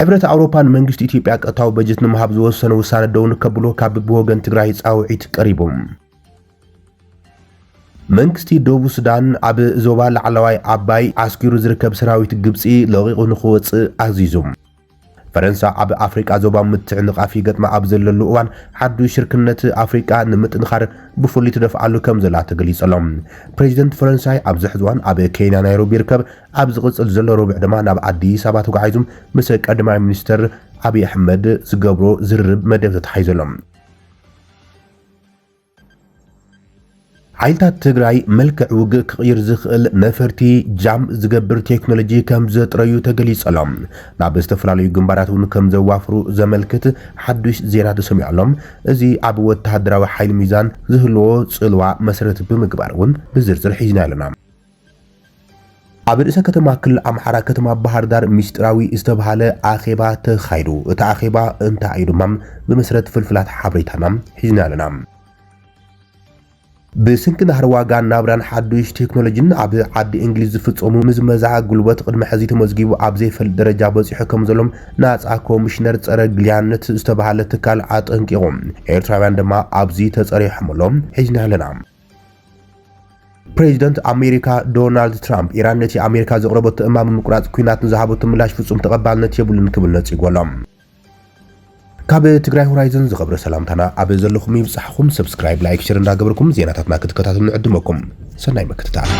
ሕብረት አውሮፓን መንግስቲ ኢትዮጵያ ቀጥታዊ በጀት ንምሃብ ዝወሰነ ውሳነ ደው ንከብሎ ካብ ብወገን ትግራይ ጻውዒት ቀሪቦም መንግስቲ ደቡብ ሱዳን ኣብ ዞባ ላዕለዋይ አባይ አስኪሩ ዝርከብ ሰራዊት ግብፂ ለቂቑ ንኽወፅእ ኣዚዞም ፈረንሳ ኣብ ኣፍሪቃ ዞባ ምትዕንቃፊ ገጥማ ኣብ ዘለሉ እዋን ሓዱሽ ሽርክነት ኣፍሪቃ ንምጥንኻር ብፍሉይ ትደፍዓሉ ከም ዘላ ተገሊጸሎም ፕሬዚደንት ፈረንሳይ ኣብ ዝሕዝዋን ኣብ ኬንያ ናይሮቢ ይርከብ ኣብ ዝቕፅል ዘሎ ረቡዕ ድማ ናብ አዲስ ኣበባ ተጓዒዞም ምስ ቀዳማይ ሚኒስተር አብይ አሕመድ ዝገብሮ ዝርርብ መደብ ተታሒዘሎም ዓይልታት ትግራይ መልክዕ ውግእ ክቕይር ዝኽእል ነፈርቲ ጃም ዝገብር ቴክኖሎጂ ከም ዘጥረዩ ተገሊጸሎም ናብ ዝተፈላለዩ ግንባራት እውን ከም ዘዋፍሩ ዘመልክት ሓዱሽ ዜና ተሰሚዖሎም እዚ ኣብ ወተሃደራዊ ሓይሊ ሚዛን ዝህልዎ ጽልዋ መሰረት ብምግባር እውን ብዝርዝር ሒዝና ኣለና ኣብ ርእሰ ከተማ ክልል ኣምሓራ ከተማ ባህር ዳር ሚስጥራዊ ዝተባሃለ ኣኼባ ተኻይዱ እቲ ኣኼባ እንታይ እዩ ድማ ብመሰረት ፍልፍላት ሓበሬታና ሒዝና ኣለና ብስንኪ ናህር ዋጋ ናብራን ሓዱሽ ቴክኖሎጂን ኣብ ዓዲ እንግሊዝ ዝፍጸሙ ምዝመዛ ጉልበት ቅድመ ሕዚ ተመዝጊቡ ኣብ ዘይፈልጥ ደረጃ በፂሑ ከም ዘሎም ናጻ ኮሚሽነር ጸረ ግልያነት ዝተባሃለ ትካል ኣጠንቂቖም ኤርትራውያን ድማ ኣብዚ ተጸሪሖምሎም ሒዝና ኣለና ፕሬዚደንት አሜሪካ ዶናልድ ትራምፕ ኢራን ነቲ ኣሜሪካ ዘቕረበቶ እማም ምቁራጽ ኩናት ንዝሃበቶ ምላሽ ፍጹም ተቐባልነት የብሉን ክብል ነጺጎሎም ካብ ትግራይ ሆራይዘን ዝኸብረ ሰላምታና ኣብ ዘለኹም ይብጻሕኩም ሰብስክራይብ ላይክ ሼር እንዳገበርኩም ዜናታትና ክትከታተሉ ንዕድመኩም ሰናይ መክትታል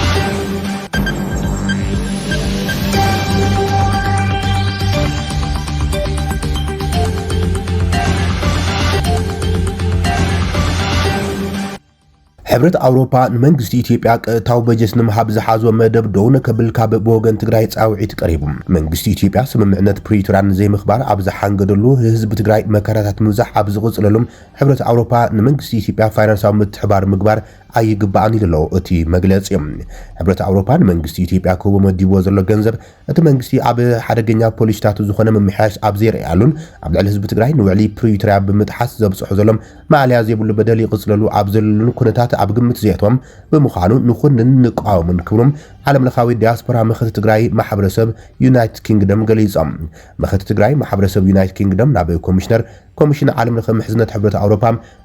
ሕብረት አውሮፓ ንመንግስቲ ኢትዮጵያ ቀጥታዊ በጀት ንምሃብ ዝሓዞ መደብ ደው ንከብል ካብ ብወገን ትግራይ ጻውዒት ቀሪቡ መንግስቲ ኢትዮጵያ ስምምዕነት ፕሪቶሪያን ዘይምኽባር ኣብ ዝሓንገደሉ ህዝቢ ትግራይ መከራታት ምብዛሕ ኣብ ዝቕጽለሎም ሕብረት አውሮፓ ንመንግስቲ ኢትዮጵያ ፋይናንሳዊ ምትሕባር ምግባር ኣይግባእን ኢሉ እቲ መግለጽ ሕብረት አውሮፓ ንመንግስቲ ኢትዮጵያ ክህቦ መዲቦ ዘሎ ገንዘብ እቲ መንግስቲ ኣብ ሓደገኛ ፖሊሲታት ዝኾነ ምምሕያሽ ኣብ ዘይርአያሉን ኣብ ልዕሊ ህዝቢ ትግራይ ንውዕሊ ፕሪቶሪያ ብምጥሓስ ዘብጽሑ ዘሎም ማዕልያ ዘይብሉ በደል ይቕጽለሉ ኣብ ዘለሉ ኩነታት ኣብ ግምት ዘየቶም ብምዃኑ ንኹንን ንቃወምን ክብሎም ዓለም ለኻዊ ዲያስፖራ መኸት ትግራይ ማሕበረሰብ ዩናይትድ ኪንግደም ገሊጾም መኸት ትግራይ ማሕበረሰብ ዩናይትድ ኪንግደም ናብ ኮሚሽን ዓለም ለኸ ምሕዝነት ሕብረት አውሮፓ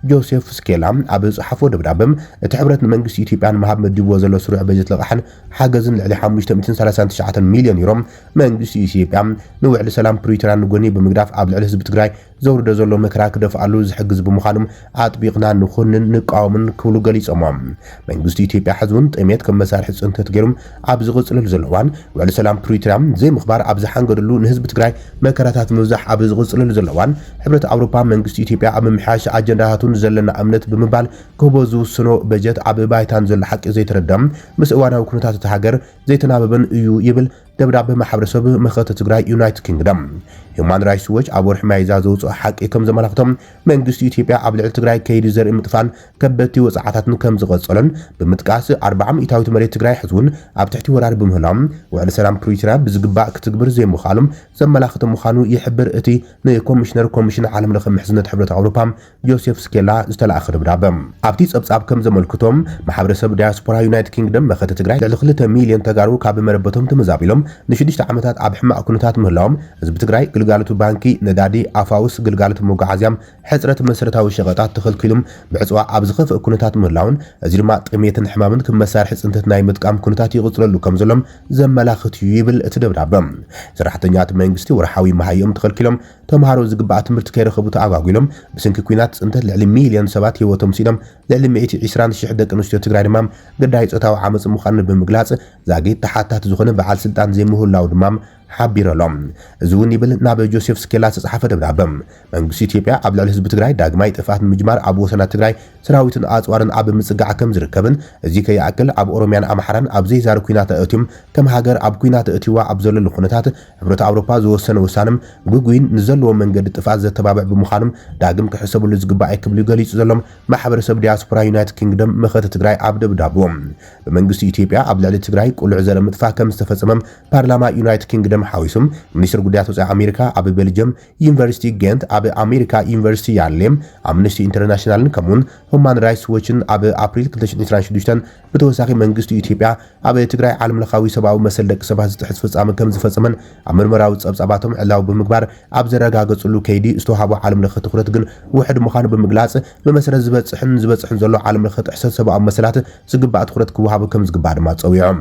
ጆሴፍ ስኬላ ኣብ ጽሓፎ ደብዳበም እቲ ሕብረት ንመንግስቲ ኢትዮጵያ ንምሃብ መዲብዎ ዘሎ ስሩዕ በጀት ለቕሓን ሓገዝን ልዕሊ 539 ሚልዮን ዩሮ መንግስቲ ኢትዮጵያ ንውዕሊ ሰላም ፕሪቶሪያ ንጎኒ ብምግዳፍ ኣብ ልዕሊ ህዝቢ ትግራይ ዘውርዶ ዘሎ መከራ ክደፍኣሉ ዝሕግዝ ብምዃኖም ኣጥቢቕና ንኹንን ንቃወምን ክብሉ ገሊጾም መንግስቲ ኢትዮጵያ ሕዝቡን ጥሜት ከም መሳርሒ ጽንተት ገይሮም ኣብ ዝቕጽለሉ ዘለዋን ውዕሊ ሰላም ፕሪቶሪያ ዘይምኽባር ኣብ ዝሓንገደሉ ንህዝቢ ትግራይ መከራታት ምብዛሕ ኣብ ዝቕጽለሉ ዘለዋን ሕብረት አውሮፓ መንግስቲ ኢትዮጵያ ኣብ ምምሕያሽ አጀንዳታቱን ዘለና እምነት ብምባል ክህቦ ዝውስኖ በጀት ኣብ ባይታን ዘሎ ሓቂ ዘይተረዳም ምስ እዋናዊ ኩነታት እቲ ሃገር ዘይተናበበን እዩ ይብል ደብዳቤ ማሕበረሰብ መኸተ ትግራይ ዩናይትድ ኪንግደም ሁማን ራይትስ ዎች ኣብ ወርሒ ማይዛ ዘውፅኦ ሓቂ ከም ዘመላኽቶም መንግስቲ ኢትዮጵያ ኣብ ልዕሊ ትግራይ ከይዲ ዘርኢ ምጥፋን ከበድቲ ወጻዓታትን ከም ዝቐጸለን ብምጥቃስ 40 ኢታዊት መሬት ትግራይ ሕዝቡን ኣብ ትሕቲ ወራሪ ብምህላም ውዕሊ ሰላም ፕሪቶሪያ ብዝግባእ ክትግብር ዘይምዃሎም ዘመላኽት ምዃኑ ይሕብር እቲ ኮሚሽን ዓለም ለኸ ምሕዝነት ሕብረት አውሮፓ ጆሴፍ ስኬላ ዝተላእኸ ደብዳቤ ኣብቲ ጸብጻብ ከም ዘመልክቶም ማሕበረሰብ ዲያስፖራ ዩናይትድ ኪንግደም መኸተ ትግራይ ልዕሊ 2 ሚልዮን ተጋሩ ካብ መረበቶም ተመዛቢሎም ንሽዱሽተ ዓመታት ኣብ ሕማቅ ኩነታት ምህላዎም ህዝቢ ትግራይ ግልጋሎቱ ባንኪ ነዳዲ ኣፋውስ ግልጋሎት መጓዓዝያ ሕጽረት መሰረታዊ ሸቐጣት ተኸልኪሎም ብዕጽዋ ኣብ ዝኸፍእ ኩነታት ምህላውን እዚ ድማ ጥሜትን ሕማምን ከም መሳርሒ ጽንተት ናይ ምጥቃም ኩነታት ይቕጽለሉ ከም ዘሎም ዘመላኽት እዩ ይብል እቲ ደብዳቤ ሰራሕተኛታት መንግስቲ ወርሓዊ መሃዮም ተኸልኪሎም ተምሃሮ ዝግባእ ትምህርቲ ከይረኸቡ ተኣጓጉሎም ብስንኪ ኩናት ጽንተት ልዕሊ ሚልዮን ሰባት ህይወቶም ሲሎም ልዕሊ 120,000 ደቂ ኣንስትዮ ትግራይ ድማ ገዳይ ጾታዊ ዓመጽ ምዃኑ ብምግላጽ ዛጊት ተሓታት ዝኾነ በዓል ስልጣን ዘይምህላው ድማ ሓቢረሎም እዚ እውን ይብል ናብ ጆሴፍ ስኬላ ዝተጻሕፈ ደብዳቤ መንግስቲ ኢትዮጵያ ኣብ ልዕሊ ህዝቢ ትግራይ ዳግማይ ጥፋት ንምጅማር ኣብ ወሰናት ትግራይ ሰራዊትን ኣጽዋርን ኣብ ምጽጋዕ ከም ዝርከብን እዚ ከይኣክል ኣብ ኦሮሚያን ኣምሓራን ኣብ ዘይዛር ኩናት ኣእትዮም ከም ሃገር ኣብ ኩናት ኣእትዋ ኣብ ዘለሉ ኩነታት ሕብረት አውሮፓ ዝወሰነ ውሳነም ጉጉይን ንዘለዎ መንገዲ ጥፋት ዘተባብዕ ብምዃኖም ዳግም ክሕሰብሉ ዝግባእ ክብል ገሊጹ ዘሎም ማሕበረሰብ ዲያስፖራ ዩናይትድ ኪንግደም መኸተ ትግራይ ኣብ ደብዳቤኦም ብመንግስቲ ኢትዮጵያ ኣብ ልዕሊ ትግራይ ቁልዕ ዘረ ምጥፋእ ከም ዝተፈጸመም ፓርላማ ዩናይትድ ኪንግደም ኪንግደም ሓዊሱም ሚኒስትር ጉዳያት ወፃኢ ኣሜሪካ ኣብ ቤልጅየም ዩኒቨርሲቲ ጌንት ኣብ ኣሜሪካ ዩኒቨርሲቲ ያርሌም ኣምነስቲ ኢንተርናሽናልን ከምኡን ሁማን ራይትስ ዎችን ኣብ ኣፕሪል 2026 ብተወሳኺ መንግስቲ ኢትዮጵያ ኣብ ትግራይ ዓለምለኻዊ ሰብኣዊ መሰል ሰባት ዝጥሕስ ፍጻመ ከም ዝፈጸመን ኣብ ምርመራዊ ጸብጻባቶም ዕላው ብምግባር ኣብ ዘረጋገጽሉ ከይዲ ዝተዋሃቦ ዓለምለኸ ትኹረት ግን ውሕድ ምዃኑ ብምግላጽ ብመሰረት ዝበጽሕን ዘሎ ዓለምለኸ ጥሕሰት ሰብኣዊ መሰላት ዝግባእ ትኹረት ክወሃብ ከም ዝግባእ ድማ ጸዊዖም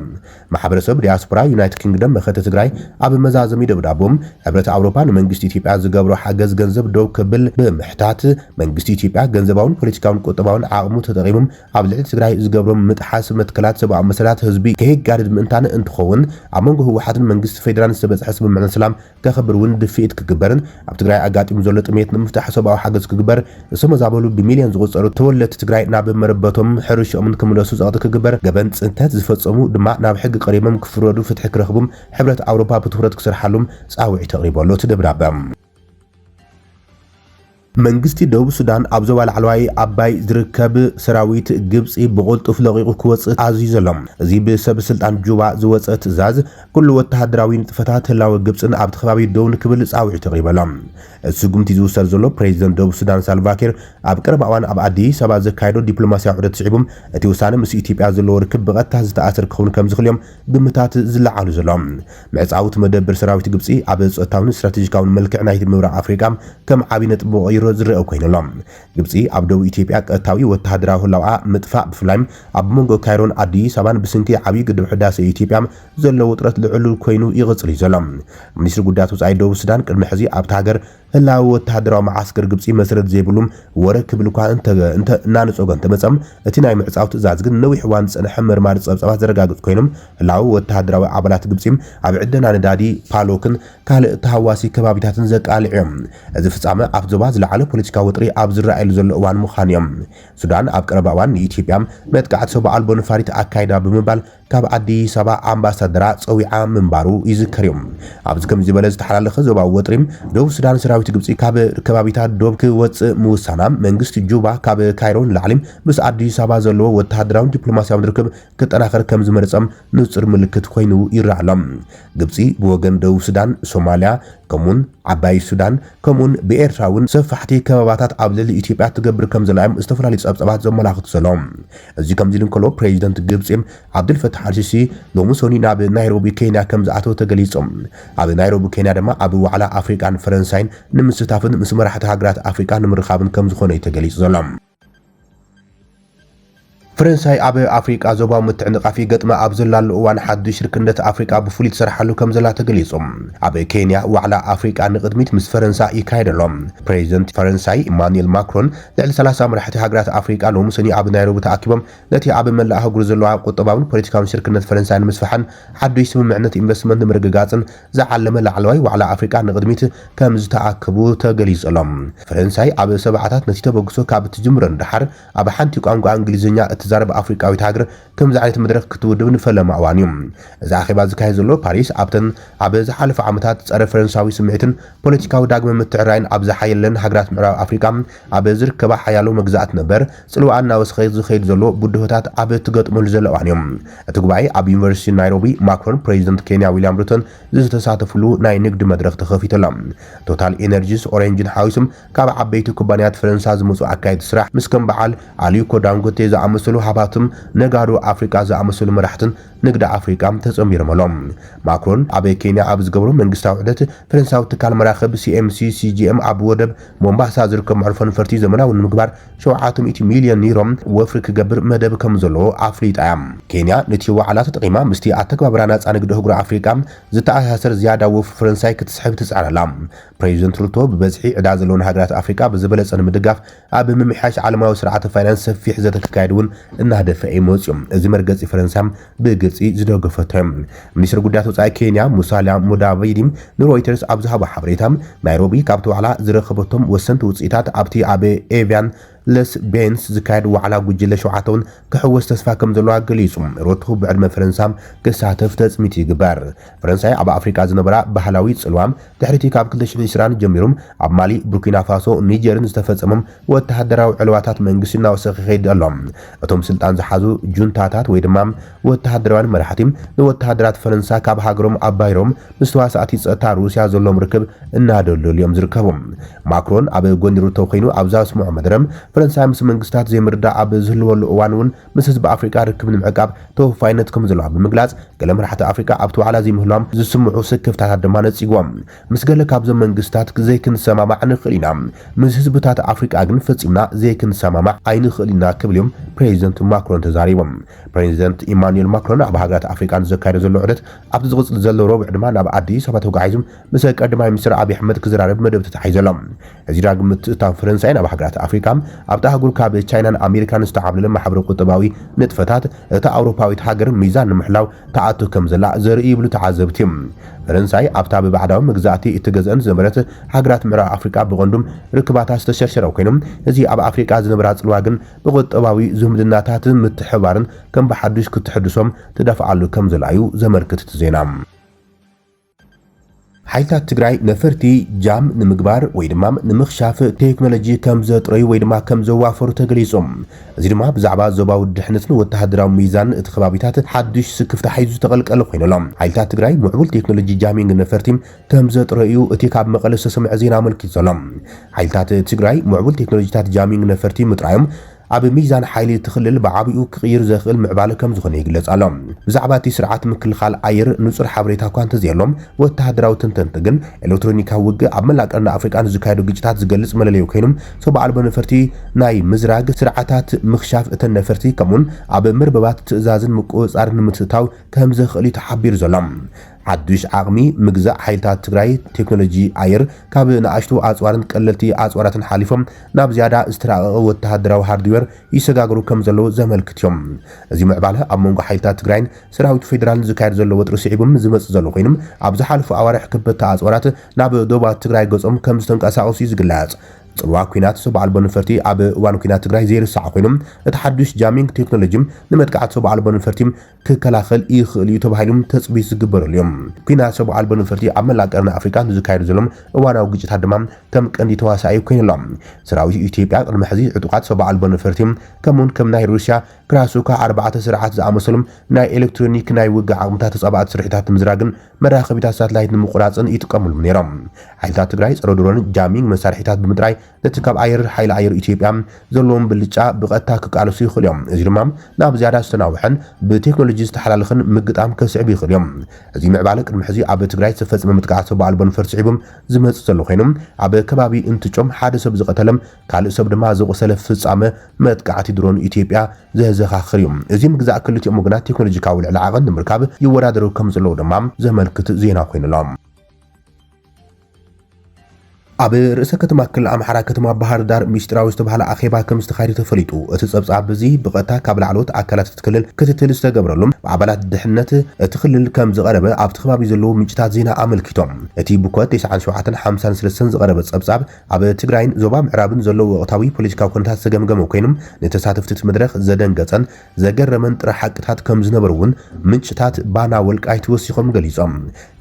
ማሕበረሰብ ዲያስፖራ ዩናይትድ ኪንግደም መኸተ ትግራይ ኣብ መዛዘሚ ደብዳቦም ሕብረት ኣውሮፓ ንመንግስቲ ኢትዮጵያ ዝገብሮ ሓገዝ ገንዘብ ደው ክብል ብምሕታት መንግስቲ ኢትዮጵያ ገንዘባውን ፖለቲካውን ቁጠባውን ዓቕሙ ተጠቒሞም ኣብ ልዕሊ ትግራይ ዝገብሮም ምጥሓስ መትከላት ሰብኣዊ መሰላት ህዝቢ ከይጋድድ ምእንታን እንትኸውን ኣብ መንጎ ህወሓትን መንግስቲ ፌደራል ዝተበጽሐ ስምምዕነት ሰላም ከኽብር እውን ድፊት ክግበርን ኣብ ትግራይ ኣጋጢሙ ዘሎ ጥሜት ንምፍታሕ ሰብኣዊ ሓገዝ ክግበር ዝተመዛበሉ ብሚልዮን ዝቑጸሩ ተወለድቲ ትግራይ ናብ መረበቶም ሕርሽኦምን ክምለሱ ጸቕጢ ክግበር ገበን ጽንተት ዝፈጸሙ ድማ ናብ ሕጊ ቀሪቦም ክፍረዱ ፍትሒ ክረኽቡም ሕብረት ኣውሮፓ ብትኹረት ክሰርሓሉም ጻውዒት ተቕሪበሎ ትደብዳበ መንግስቲ ደቡብ ሱዳን ኣብ ዞባ ላዕለዋይ ኣባይ ዝርከብ ሰራዊት ግብፂ ብቁልጡፍ ለቂቁ ክወፅእ ኣዝዩ ዘሎ እዚ ብሰብ ስልጣን ጁባ ዝወፀ ትእዛዝ ኩሉ ወተሃደራዊ ንጥፈታት ህላወ ግብፅን ኣብቲ ከባቢ ደው ንክብል ጻውዒት ተቕሪበሎ እቲ ጉምቲ ዝውሰድ ዘሎ ፕሬዚደንት ደቡብ ሱዳን ሳልቫኪር ኣብ ቀረባ እዋን ኣብ ኣዲስ ኣበባ ዘካየዶ ዲፕሎማስያዊ ዑደት ስዒቦም እቲ ውሳነ ምስ ኢትዮጵያ ዘለዎ ርክብ ብቐጥታ ዝተኣሰር ክኸውን ከም ዝኽእልዮም ግምታት ዝለዓሉ ዘሎም ምዕፃውቲ መደበር ሰራዊት ግብፂ ኣብ ፆታውን ስትራቴጂካውን መልክዕ ናይቲ ምብራቕ ኣፍሪቃ ከም ዓብይ ነጥቢ ቀይሮ ዝረአ ኮይኖሎም ግብፂ ኣብ ደቡብ ኢትዮጵያ ቀጥታዊ ወተሃደራዊ ህላውኣ ምጥፋእ ብፍላይ ኣብ መንጎ ካይሮን ኣዲስ ኣበባን ብስንኪ ዓብይ ግድብ ሕዳሴ ኢትዮጵያ ዘለዎ ውጥረት ልዑል ኮይኑ ይቕፅል እዩ ዘሎ ሚኒስትሪ ጉዳያት ወፃኢ ደቡብ ሱዳን ቅድሚ ሕዚ ኣብቲ ሃገር ህላዊ ወተሃደራዊ ማዓስከር ግብፂ መሰረት ዘይብሉም ወረ ክብል እኳ እናነፀጎ እንተመፀም እቲ ናይ ምዕፃው ትእዛዝ ግን ነዊሕ እዋን ዝፀንሐ መርማሪ ፀብፃባት ዘረጋግፅ ኮይኖም ህላዊ ወተሃደራዊ ኣባላት ግብፂ ኣብ ዕደና ነዳዲ ፓሎክን ካልእ ተሃዋሲ ከባቢታትን ዘቃልዕ እዮም እዚ ፍጻመ ኣብ ዞባ ዝለዓለ ፖለቲካዊ ውጥሪ ኣብ ዝረኣየሉ ዘሎ እዋን ምዃን እዮም ሱዳን ኣብ ቀረባ እዋን ንኢትዮጵያ መጥቃዕቲ ሰብኣ ኣልቦ ነፋሪት ኣካይዳ ብምባል ካብ ኣዲስ ኣበባ ኣምባሳደራ ፀዊዓ ምንባሩ ይዝከር እዮም ኣብዚ ከም ዝበለ ዝተሓላለኸ ዞባዊ ወጥሪ ደቡብ ሱዳን ሰራዊት ግብፂ ካብ ከባቢታት ዶብ ክወፅእ ምውሳና መንግስቲ ጁባ ካብ ካይሮን ላዕሊ ምስ ኣዲስ ኣበባ ዘለዎ ወተሃደራዊ ዲፕሎማስያዊ ርክብ ክጠናኸር ከም ዝመርፀም ንጹር ምልክት ኮይኑ ይረአ ኣሎ ግብፂ ብወገን ደቡብ ሱዳን ሶማልያ ከምኡን ዓባይ ሱዳን ከምኡን ብኤርትራውን ሰፋሕቲ ከባባታት ኣብ ልዕሊ ኢትዮጵያ ትገብር ከም ዘላዮም ዝተፈላለዩ ጸብጻባት ዘመላኽቱ ዘሎም እዚ ከም ኢሉ እንከሎ ፕሬዚደንት ግብፂ ዓብዱልፈታሕ አልሲሲ ሎሚ ሰኒ ናብ ናይሮቢ ኬንያ ከም ዝኣተው ተገሊጾም ኣብ ናይሮቢ ኬንያ ድማ ኣብ ዋዕላ ኣፍሪካን ፈረንሳይን ንምስታፍን ምስ መራሕቲ ሃገራት ኣፍሪካ ንምርኻብን ከም ዝኾነ ተገሊጹ ዘሎ فرنساي أبي أفريقيا زوبا متعنقافي قدما أبزلال وان حد شركندة أفريقيا بفوليت سرحلو كم زلا تقليصم أبي كينيا وعلى أفريقيا نقدميت مس فرنسا يكايدلهم بريزيدنت فرنساي إيمانويل ماكرون لعل ثلاثة مرحلة هاجرات أفريقيا لهم سني أبي نيروبي تأكيبهم التي أبي من لها جرزلوا قطباون بوليتيكاون شركندة فرنساي مسفحن حد يسمى معنة إنفستمنت مرققاتن زعلم لعلوي وعلى أفريقيا نقدميت كم زتأكبو تقليصلهم فرنساي أبي سبعات نتيجة بقصو كابت جمرن دحر أبي حنتي قانقو إنجليزية زارب أفريقيا ويتهاجر كم زعلت مدرك كتودون فلما أوانيوم إذا أخي بعض كهزلو باريس أبتن أبز حلف عمتات صار فرنساوي سمعتن بوليتيكاو داغم متعرين أبز حيلن هاجرات معراب أفريقيا أبزر كبا حيالو مجزات نبر سلو عنا وسخيد زخيد زلو بدهوتات أبز تقط ملزل أوانيوم أتقبعي أبي يونيفرسيتي نيروبي ماكرون بريزيدنت كينيا ويليام روتون زي تساعدفلو ناي نقد مدرك تخفي تلام توتال إنرجيز أورنجين حاوسم كاب عبيتو كومبانيات فرنسا زموسو أكايد سرح مسكن بعال عليكو دانغوتي زعمسلو حباتم نغارو أفريقيا زعمسلو مرحتن نقد أفريقيا تسميرم لهم ماكرون أبي كينيا أبز قبرو من قستاو عدت فرنساو تكال مراخب CMC أبو ودب مومباسا زركم معرفن فرتي زمنا ونمقبار شوعاتم 80 مليون نيروم وافريق قبر مدب كمزلو أفريت أيام كينيا نتيو علات تقيمة مستي أتكبا برانات أنقد هقرو أفريقيا زتأثر زيادة وف فرنساي كتسحب تسعر لام بريزيدنت روتو ببزحي عدازلون هاجرات أفريقيا بزبلس أنا مدقاف أبي ممحاش عالماوي سرعة فاينانس في حزتك كايدون إنها دفع إيموزيوم إذا مرقص فرنسا بقصي زدوقفتهم منيستر قدات وصاي كينيا موساليا مودافيديم نرويترز أبزها بحبريتهم نيروبي كابتو على زرخبتهم وسنت وصيتات أبتي أبي إيفيان ለስ ቤንስ ዝካየድ ዋዕላ ጉጅለ ሸውዓተውን ክሕወስ ተስፋ ከም ዘለዋ ገሊጹ ሮቶ ብዕድመ ፈረንሳም ክሳተፍ ተጽሚት ይግበር ፈረንሳይ ኣብ ኣፍሪካ ዝነበራ ባህላዊ ጽልዋም ድሕሪቲ ካብ 2020 ጀሚሮም ኣብ ማሊ ቡርኪና ፋሶ ኒጀርን ዝተፈጸመም ወተሃደራዊ ዕልዋታት መንግስቲ እናወሰኸ ይኸይድ ኣሎም እቶም ስልጣን ዝሓዙ ጁንታታት ወይ ድማ ወተሃደራውያን መራሕቲ ንወተሃደራት ፈረንሳ ካብ ሃገሮም ኣባይሮም ምስተዋሳእቲ ጸጥታ ሩስያ ዘሎም ርክብ እናደለሉ እዮም ዝርከቡ ማክሮን ኣብ ጎኒ ሩቶ ኮይኑ ኣብዛ ስሙዕ መድረም ፈረንሳይ ምስ መንግስታት ዘይምርዳ ኣብ ዝህልወሉ እዋን እውን ምስ ህዝቢ ኣፍሪካ ርክብ ንምዕቃብ ተወፋይነት ከም ዘለዋ ብምግላጽ ገለ መራሕቲ ኣፍሪካ ኣብቲ ዋዕላ ዘይምህሎም ዝስምዑ ስክፍታታት ድማ ነጺጎም ምስ ገለ ካብዞም መንግስታት ዘይክንሰማማዕ ንኽእል ኢና ምስ ህዝብታት ኣፍሪካ ግን ፈጺምና ዘይክንሰማማዕ ኣይንኽእል ኢና ክብልዮም ፕሬዚደንት ማክሮን ተዛሪቦም ፕሬዚደንት ኢማኑኤል ማክሮን ኣብ ሃገራት ኣፍሪካን ዘካየደ ዘሎ ዑደት ኣብቲ ዝቕፅል ዘሎ ረቡዕ ድማ ናብ ኣዲስ ኣበባ ተጓዒዞም ምስ ቀዳማይ ሚኒስትር ኣብይ ኣሕመድ ክዘራረብ መደብ ተታሒዘሎም እዚ ዳግም ምትእታው ፈረንሳይ ናብ ሃገራት ኣፍሪካ ኣብታ ሃገር ካብ ቻይናን ኣሜሪካን ዝተዓብለለ ማሕበረ ቁጠባዊ ንጥፈታት እታ ኣውሮፓዊት ሃገር ሚዛን ንምሕላው ተኣቱ ከም ዘላ ዘርኢ ይብሉ ተዓዘብቲ ፈረንሳይ ኣብታ ብባዕዳዊ መግዛእቲ እትገዝአን ዝነበረት ሃገራት ምዕራብ ኣፍሪካ ብቐንዱም ርክባታት ዝተሸርሸረው ኮይኖም እዚ ኣብ ኣፍሪካ ዝነበራ ጽልዋ ግን ብቁጠባዊ ዝምድናታት ምትሕባርን ከም ብሓዱሽ ክትሕድሶም ትደፍዓሉ ከም ዘላዩ ዘመልክት ዜና ሓይልታት ትግራይ ነፈርቲ ጃም ንምግባር ወይ ድማ ንምኽሻፍ ቴክኖሎጂ ከም ዘጥረዩ ወይ ድማ ከም ዘዋፈሩ ተገሊጾም እዚ ድማ ብዛዕባ ዞባዊ ድሕነትን ወተሃደራዊ ሚዛን እቲ ከባቢታት ሓዱሽ ስክፍታ ሒዙ ተቐልቀለ ኮይኖሎም ሓይልታት ትግራይ ምዕቡል ቴክኖሎጂ ጃሚንግ ነፈርቲ ከም ዘጥረዩ እቲ ካብ መቐለ ዝተሰምዐ ዜና ኣመልኪቱ ዘሎ ሓይልታት ትግራይ ምዕቡል ቴክኖሎጂታት ጃሚንግ ነፈርቲ ምጥራዮም ኣብ ሚዛን ሓይሊ ትኽልል ብዓቢኡ ክቕይር ዘኽእል ምዕባለ ከም ዝኾነ ይግለጽ ኣሎ ብዛዕባ እቲ ስርዓት ምክልኻል ኣየር ንጹር ሓበሬታ እኳ እንተዘየሎም ወተሃደራዊ ትንተንቲ ግን ኤሌክትሮኒካዊ ውግእ ኣብ መላእ ቀርኒ ኣፍሪቃን ዝካየዱ ግጭታት ዝገልጽ መለለዩ ኮይኖም ሰብዓ ኣልቦ ነፈርቲ ናይ ምዝራግ ስርዓታት ምኽሻፍ እተን ነፈርቲ ከምኡን ኣብ መርበባት ትእዛዝን ምቁፅጻርን ንምትእታው ከም ዘኽእል እዩ ተሓቢሩ ዘሎ ሓዱሽ ዓቕሚ ምግዛእ ሓይልታት ትግራይ ቴክኖሎጂ ኣየር ካብ ንኣሽቱ ኣጽዋርን ቀለልቲ ኣጽዋራትን ሓሊፎም ናብ ዝያዳ ዝተራቐቐ ወተሃደራዊ ሃርድዌር ይሰጋግሩ ከም ዘለዉ ዘመልክት እዮም እዚ ምዕባለ ኣብ መንጎ ሓይልታት ትግራይን ሰራዊት ፌደራልን ዝካየድ ዘሎ ወጥሪ ስዒቦም ዝመጽእ ዘሎ ኮይኖም ኣብ ዝሓለፉ ኣዋርሕ ክበታ ኣጽዋራት ናብ ዶባት ትግራይ ገጾም ከም ዝተንቀሳቐሱ ይዝግለጽ ጽልዋ ኩናት ሰብዓ ኣልቦ ነፈርቲ ኣብ እዋን ኩናት ትግራይ ዘይርሳዕ ኮይኖም እቲ ሓዱሽ ጃሚንግ ቴክኖሎጂ ንመጥቃዕቲ ሰብዓ ኣልቦ ነፈርቲ ክከላኸል ይኽእል እዩ ተባሂሎም ተጽቢት ዝግበረሉ እዮም ኩናት ሰብዓ ኣልቦ ነፈርቲ ኣብ መላእ ቀርኒ ኣፍሪካ ዝካየዱ ዘሎም እዋናዊ ግጭታት ድማ ከም ቀንዲ ተዋሳኢ ኮይኖሎም ሰራዊት ኢትዮጵያ ቅድሚ ሕዚ ዕጡቃት ሰብዓ ኣልቦ ነፈርቲ ከምኡን ከም ናይ ሩስያ ክራሱካ 4 ስርዓት ዝኣመሰሎም ናይ ኤሌክትሮኒክ ናይ ውግእ ዓቕምታት ተጻባኣት ስርሒታት ምዝራግን መራኸቢታት ሳተላይት ንምቁራጽን ይጥቀሙሉ ነይሮም ሓይልታት ትግራይ ጸረ ድሮን ጃሚንግ መሳርሒታት ብምጥራይ ነቲ ካብ ኣየር ሓይሊ ኣየር ኢትዮጵያ ዘለዎም ብልጫ ብቐጥታ ክቃለሱ ይኽእሉ እዮም እዚ ድማ ናብ ዝያዳ ዝተናውሐን ብቴክኖሎጂ ዝተሓላለኸን ምግጣም ከስዕብ ይኽእል እዮም እዚ ምዕባለ ቅድሚ ሕዚ ኣብ ትግራይ ዝተፈጸመ ምጥቃዕቲ ሰብዓ ኣልቦ ነፈርቲ ስዒቦም ዝመጽእ ዘሎ ኮይኖም ኣብ ከባቢ እንትጮም ሓደ ሰብ ዝቐተለም ካልእ ሰብ ድማ ዝቆሰለ ፍጻመ መጥቃዕቲ ድሮን ኢትዮጵያ ዘዘኻኽር እዩ እዚ ምግዛእ ክልቲኦም ወገናት ቴክኖሎጂካዊ ልዕሊ ዓቐን ንምርካብ ይወዳደሩ ከም ዘለዉ ድማ ዘመልክት ዜና ኮይኑሎም ኣብ ርእሰ ከተማ ክልል ኣምሓራ ከተማ ባህር ዳር ሚስጥራዊ ዝተባሃለ ኣኼባ ከም ዝተኻየደ ተፈሊጡ እቲ ጸብጻብ እዚ ብቐጥታ ካብ ላዕለዎት ኣካላት እቲ ክልል ክትትል ዝተገብረሎም ብኣባላት ድሕነት እቲ ክልል ከም ዝቐረበ ኣብቲ ከባቢ ዘለዉ ምንጭታት ዜና ኣመልኪቶም እቲ ብኮድ 9753 ዝቐረበ ጸብጻብ ኣብ ትግራይን ዞባ ምዕራብን ዘለዎ ወቕታዊ ፖለቲካዊ ኩነታት ዝተገምገመ ኮይኖም ንተሳተፍቲ እቲ መድረኽ ዘደንገጸን ዘገረመን ጥረ ሓቅታት ከም ዝነበሩ እውን ምንጭታት ባና ወልቃይት ወሲኾም ገሊጾም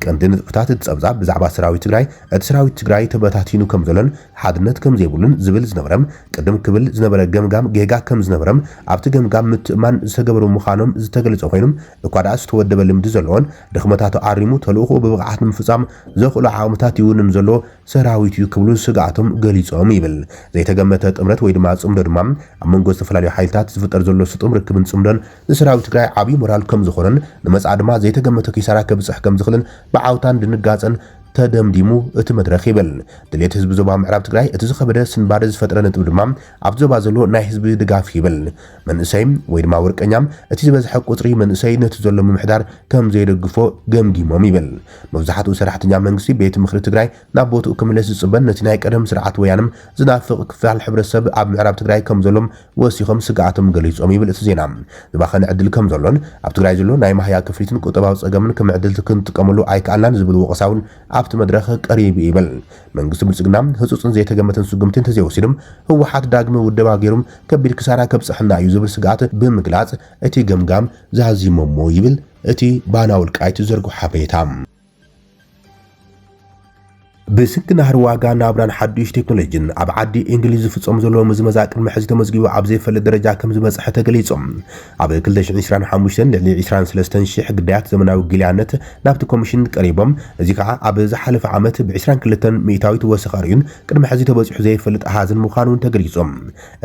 ቀንዲ ንጥፍታት እቲ ጸብጻብ ብዛዕባ ሰራዊት ትግራይ እቲ ሰራዊት ትግራይ ተበታቲኑ ከም ዘሎን ሓድነት ከም ዘይብሉን ዝብል ዝነበረም ቅድም ክብል ዝነበረ ገምጋም ጌጋ ከም ዝነበረም ኣብቲ ገምጋም ምትእማን ዝተገበሩ ምዃኖም ዝተገለጸ ኮይኖም እኳ ደኣ ዝተወደበ ልምዲ ዘለዎን ድኽመታቱ ኣሪሙ ተልእኾ ብብቕዓት ንምፍጻም ዘኽእሉ ዓቕምታት ይውንን ዘሎ ሰራዊት እዩ ክብሉ ስጋኣቶም ገሊጾም ይብል ዘይተገመተ ጥምረት ወይ ድማ ጽምዶ ድማ ኣብ መንጎ ዝተፈላለዩ ሓይልታት ዝፍጠር ዘሎ ስጡም ርክብን ጽምዶን ንሰራዊት ትግራይ ዓብዪ ሞራል ከም ዝኾነን ንመጻኢ ድማ ዘይተገመተ ኪሳራ ከብጽሕ ከም ዝኽእልን ብዓውታን ድንጋጸን ተደምዲሙ እቲ መድረኽ ይብል ድሌት ህዝቢ ዞባ ምዕራብ ትግራይ እቲ ዝኸበደ ስንባደ ዝፈጥረ ነጥብ ድማ ኣብ ዞባ ዘሎ ናይ ህዝቢ ድጋፍ ይብል መንእሰይ ወይ ድማ ወርቀኛም እቲ ዝበዝሐ ቁፅሪ መንእሰይ ነቲ ዘሎ ምምሕዳር ከም ዘይደግፎ ገምጊሞም ይብል መብዛሕትኡ ሰራሕተኛ መንግስቲ ቤት ምክሪ ትግራይ ናብ ቦትኡ ክምለስ ዝፅበን ነቲ ናይ ቀደም ስርዓት ወያንም ዝናፍቕ ክፋል ሕብረተሰብ ኣብ ምዕራብ ትግራይ ከም ዘሎም ወሲኾም ስጋኣቶም ገሊፆም ይብል እቲ ዜና ዝባኸነ ዕድል ከም ዘሎን ኣብ ትግራይ ዘሎ ናይ ማህያ ክፍሊትን ቁጠባዊ ፀገምን ከም ዕድል ክንጥቀመሉ ኣይከኣልናን ዝብል ወቀሳውን ኣብ ኣብቲ መድረኽ ቀሪቡ ይብል መንግስቲ ብልጽግና ህጹጽን ዘይተገመተን ስጉምትን ተዘይወሲድም ህወሓት ዳግመ ውደባ ገይሮም ከቢድ ክሳራ ከብጽሕና እዩ ዝብል ስጋት ብምግላጽ እቲ ገምጋም ዝሃዚሞሞ ይብል እቲ ባና ውልቃይት ዘርጉ ሓበሬታ ብስንኪ ናህሪ ዋጋ ናብራን ሓዱሽ ቴክኖሎጂን ኣብ ዓዲ እንግሊዝ ዝፍጸም ዘሎ ምዝመዛ ቅድሚ ሕዚ ተመዝጊቡ ኣብ ዘይፈለጥ ደረጃ ከም ዝበጽሐ ተገሊጾም ኣብ 2025 ልዕሊ 23000 ግዳያት ዘመናዊ ግልያነት ናብቲ ኮሚሽን ቀሪቦም እዚ ከዓ ኣብ ዝሓለፈ ዓመት ብ22 ሚእታዊት ወሰኺ ርዩን ቅድሚ ሕዚ ተበፂሑ ዘይፈልጥ ኣሃዝን ምዃኑን ተገሊጾም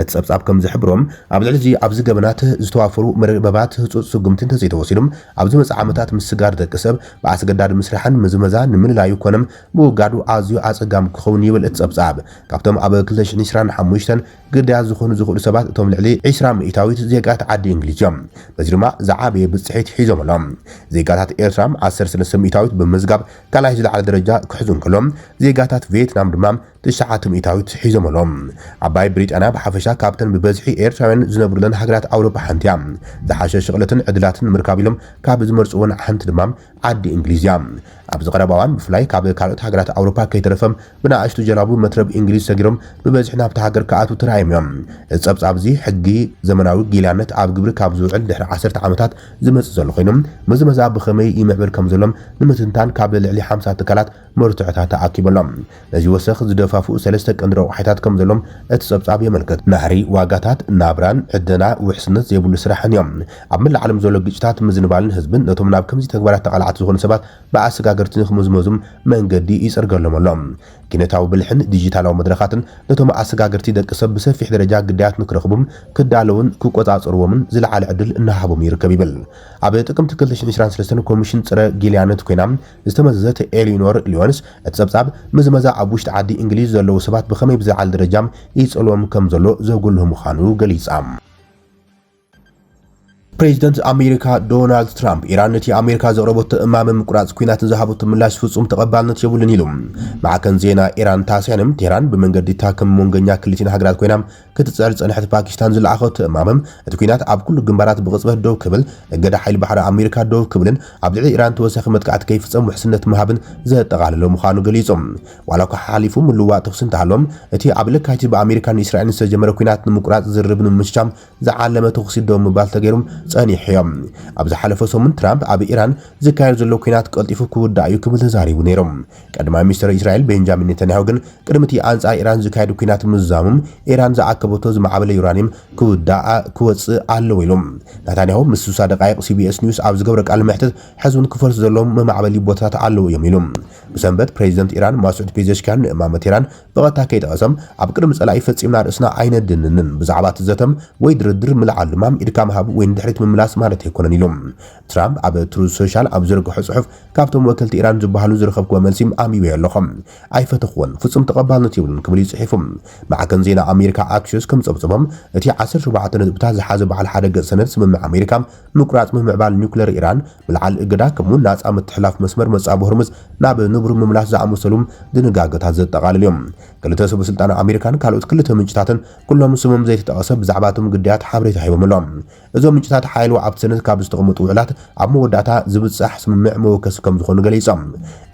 እቲ ጸብጻብ ከም ዝሕብሮም ኣብ ልዕሊ እዚ ኣብዚ ገበናት ዝተዋፈሩ መርበባት ህጹጽ ስጉምትን ተዘይተወሲዶም ኣብዚ መጽ ዓመታት ምስጋር ደቂ ሰብ ብኣስገዳዲ ምስራሕን ምዝመዛ ንምልላዩ ኮነም ብውጋዱ ኣዝዩ ኣጸጋም ክኸውን ይብል እትጸብጻብ ካብቶም ኣብ 2025 ግዳያት ዝኾኑ ዝኽእሉ ሰባት እቶም ልዕሊ 20 ሚእታዊት ዜጋት ዓዲ እንግሊዝ እዮም በዚ ድማ ዝዓበየ ብጽሒት ሒዞምሎም ዜጋታት ኤርትራ 13 ሚእታዊት ብምዝጋብ ካልኣይ ዝለዓለ ደረጃ ክሕዙን ከሎም ዜጋታት ቪየትናም ድማ 9 ሚእታዊት ሒዞምሎም ዓባይ ብሪጣንያ ብሓፈሻ ካብተን ብበዝሒ ኤርትራውያን ዝነብሩለን ሃገራት ኣውሮፓ ሓንቲ እያ ዝሓሸ ሽቕለትን ዕድላትን ምርካብ ኢሎም ካብ ዝመርጽዎን ሓንቲ ድማ ዓዲ እንግሊዝ እያ ኣብዚ ቀረባ እዋን ብፍላይ ካብ ካልኦት ሃገራት ኣውሮፓ ከይተረፈም ብናእሽቱ ጀላቡ መትረብ እንግሊዝ ሰጊሮም ብበዝሒ ናብቲ ሃገር ከኣቱ ተራእዮም እዮም እዚ ጸብጻብ እዚ ሕጊ ዘመናዊ ጊልያነት ኣብ ግብሪ ካብ ዝውዕል ድሕሪ 10 ዓመታት ዝመጽእ ዘሎ ኮይኖም መዝመዛ ብኸመይ ይምዕብል ከም ዘሎም ንምትንታን ካብ ልዕሊ 50 ትካላት መርትዖታት ተኣኪበሎም ነዚ ወሰኽ ዝደፋፍኡ 3 ቀንዲ ረቑሒታት ከም ዘሎም እቲ ጸብጻብ የመልክት ናህሪ ዋጋታት ናብራን ዕደና ውሕስነት ዘይብሉ ስራሕን እዮም ኣብ መላእ ዓለም ዘሎ ግጭታት ምዝንባልን ህዝብን ነቶም ናብ ከምዚ ተግባራት ተቓልዓቲ ዝኾኑ ሰባት ብኣሰጋገርቲ ንኽምዝመዙም መንገዲ ይጽርገሎም ኣሎ ኪነታዊ ብልሕን ዲጂታላዊ መድረኻትን ነቶም ኣሰጋገርቲ ደቂ ሰብ ብሰፊሕ ደረጃ ግዳያት ንክረኽቡም ክዳለውን ክቆጻጽርዎምን ዝለዓለ ዕድል እናሃቦም ይርከብ ይብል ኣብ ጥቅምቲ 2023 ኮሚሽን ጽረ ጊልያነት ኮይና ዝተመዘዘት ኤሊኖር ሊዮንስ እቲ ጸብጻብ ምዝመዛ ኣብ ውሽጢ ዓዲ እንግሊዝ ዘለዉ ሰባት ብኸመይ ብዝለዓለ ደረጃ ይጸልዎም ከም ዘሎ ዘጉልህ ምዃኑ ገሊጻ ፕሬዚደንት አሜሪካ ዶናልድ ትራምፕ ኢራን ነቲ አሜሪካ ዘቕረቦት እማም ምቁራጽ ኩናትን ዝሃቦት ምላሽ ፍጹም ተቐባልነት የብሉን ኢሎም ማዕከን ዜና ኢራን ታስያንም ቴህራን ብመንገዲ ታክም ሞንገኛ ክልቲን ሃገራት ኮይና ክትጽዕር ጸንሐት ፓኪስታን ዝለኣኸት እማም እቲ ኩናት ኣብ ኩሉ ግንባራት ብቕጽበት ደው ክብል እገዳ ሓይሊ ባሕሪ አሜሪካ ደው ክብልን ኣብ ልዕሊ ኢራን ተወሳኺ መጥቃዕቲ ከይፍጸም ውሕስነት ምሃብን ዘጠቓልሎ ምዃኑ ገሊጾም ዋላ እኳ ሓሊፉ ምልዋእ ተኽሲ እንተሃሎም እቲ ኣብ ለካይቲ ብኣሜሪካን እስራኤልን ዝተጀመረ ኩናት ንምቁራጽ ዝርብ ንምሽቻም ዝዓለመ ተኽሲ ደው ምባል ተገይሮም ጸኒሕዮም ኣብ ዝሓለፈ ሰሙን ትራምፕ ኣብ ኢራን ዝካየድ ዘሎ ኩናት ቀልጢፉ ክውዳእ እዩ ክብል ተዛሪቡ ነይሮም ቀዳማይ ሚኒስትር እስራኤል ቤንጃሚን ኔታንያሁ ግን ቅድሚቲ ኣንጻር ኢራን ዝካየድ ኩናት ምዛሙም ኢራን ዝኣከበቶ ዝማዕበለ ዩራኒየም ክወፅእ ኣለዎ ኢሎም ኔታንያሁ ምስ 60 ደቃይቕ ሲቢኤስ ኒውስ ኣብ ዝገብረ ቃል ምሕተት ሕዝቡን ክፈልሱ ዘለዎም መማዕበሊ ቦታታት ኣለዎ እዮም ኢሎም ብሰንበት ፕሬዚደንት ኢራን ማሱድ ፔዜሽኪያን ንእማመ ቴህራን ብቐጥታ ከይጠቐሰም ኣብ ቅድሚ ጸላኢ ፈጺምና ርእስና ኣይነድንንን ብዛዕባ ትዘተም ወይ ድርድር ምልዓል ድማም ኢድካ ምሃብ ወይ ንድሕሪት ምምላስ ማለት ኣይኮነን ኢሎም ትራምፕ ኣብ ትሩዝ ሶሻል ኣብ ዝርግሑ ጽሑፍ ካብቶም ወከልቲ ኢራን ዝበሃሉ ዝረኸብክዎ መልሲ ኣሚበ ኣለኹም ኣይፈተኽዎን ፍጹም ተቐባልነት የብሉን ክብል ይጽሒፎም ማዕከን ዜና ኣሜሪካ ኣክሲዮስ ከም ጸብጽቦም እቲ 14 ነጥብታት ዝሓዘ በዓል ሓደ ገጽ ሰነድ ስምምዕ ኣሜሪካ ምቁራጽ ምምዕባል ኒውክሌር ኢራን ምልዓል እገዳ ከምኡውን ናጻ ምትሕልላፍ መስመር መጻብ ሆርሙዝ ናብ ንቡር ምምላስ ዝኣመሰሉ ድንጋጌታት ዘጠቓልል እዮም ክልተ ሰበስልጣን ኣሜሪካን ካልኦት ክልተ ምንጭታትን ኩሎም ስሞም ዘይተጠቐሰ ብዛዕባ እቶም ግዳያት ሓበሬታ ሂቦም ኣሎም እዞም ምንጭታት ሓይሉ ኣብ ሰነድ ካብ ዝተቐመጡ ውዕላት ኣብ መወዳእታ ዝብጻሕ ስምምዕ መወከሲ ከም ዝኾኑ ገሊጾም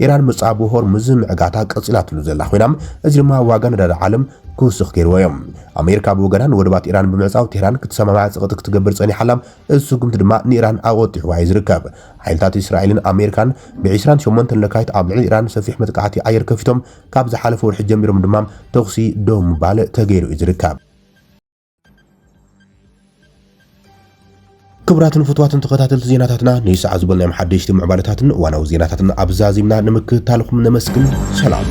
ኢራን ምጻብ ሆርሙዝ ምዕጋታ ቀጺላትሉ ዘላ ኮይና እዚ ድማ ዋጋ ነዳዲ ዓለም ክውስኽ ገይርዎ እዮም ኣሜሪካ ብወገናን ወደባት ኢራን ብምዕጻው ቴህራን ክትሰማማዕ ጽቕጢ ክትገብር ጸኒሓላ እዚ ስጉምቲ ድማ ንኢራን ኣቆጢዕዋ ይዝርከብ ሓይልታት እስራኤልን ኣሜሪካን ብ28 ለካይት ኣብ ልዕሊ ኢራን ሰፊሕ መጥቃዕቲ ኣየር ከፊቶም ካብ ዝሓለፈ ወርሒ ጀሚሮም ድማ ተኽሲ ደው ምባል ተገይሩ እዩ ዝርከብ ክቡራትን ፍትዋትን ተኸታተልቲ ዜናታትና ንይሰዓ ዝበልናዮም ሓደሽቲ ምዕባለታትን እዋናዊ ዜናታትን ኣብዛዚምና ንምክትታልኩም ነመስግን ሰላም